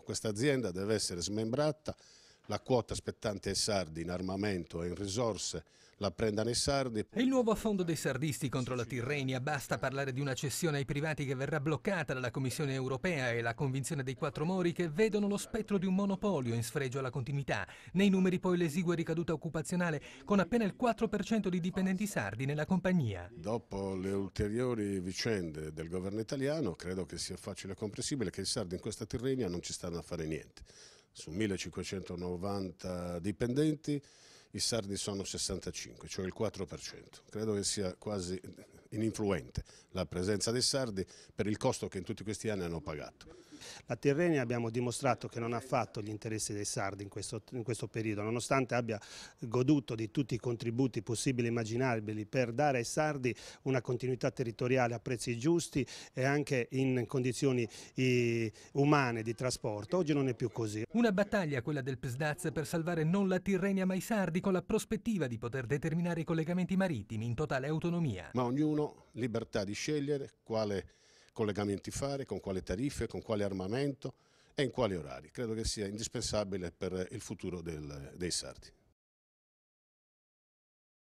Questa azienda deve essere smembrata, la quota spettante ai sardi in armamento e in risorse la prendano i sardi. E il nuovo affondo dei sardisti contro la Tirrenia, basta parlare di una cessione ai privati che verrà bloccata dalla Commissione europea e la convinzione dei quattro mori che vedono lo spettro di un monopolio in sfregio alla continuità. Nei numeri poi l'esigua ricaduta occupazionale con appena il 4% di dipendenti sardi nella compagnia. Dopo le ulteriori vicende del governo italiano credo che sia facile e comprensibile che i sardi in questa Tirrenia non ci stanno a fare niente. Su 1590 dipendenti i sardi sono 65, cioè il 4%. Credo che sia quasi ininfluente la presenza dei sardi per il costo che in tutti questi anni hanno pagato. La Tirrenia abbiamo dimostrato che non ha fatto gli interessi dei sardi in questo periodo, nonostante abbia goduto di tutti i contributi possibili e immaginabili per dare ai sardi una continuità territoriale a prezzi giusti e anche in condizioni umane di trasporto. Oggi non è più così. Una battaglia, quella del PSDAZ, per salvare non la Tirrenia ma i sardi, con la prospettiva di poter determinare i collegamenti marittimi in totale autonomia. Ma ognuno libertà di scegliere quale collegamenti fare, con quale tariffe, con quale armamento e in quali orari. Credo che sia indispensabile per il futuro dei sardi.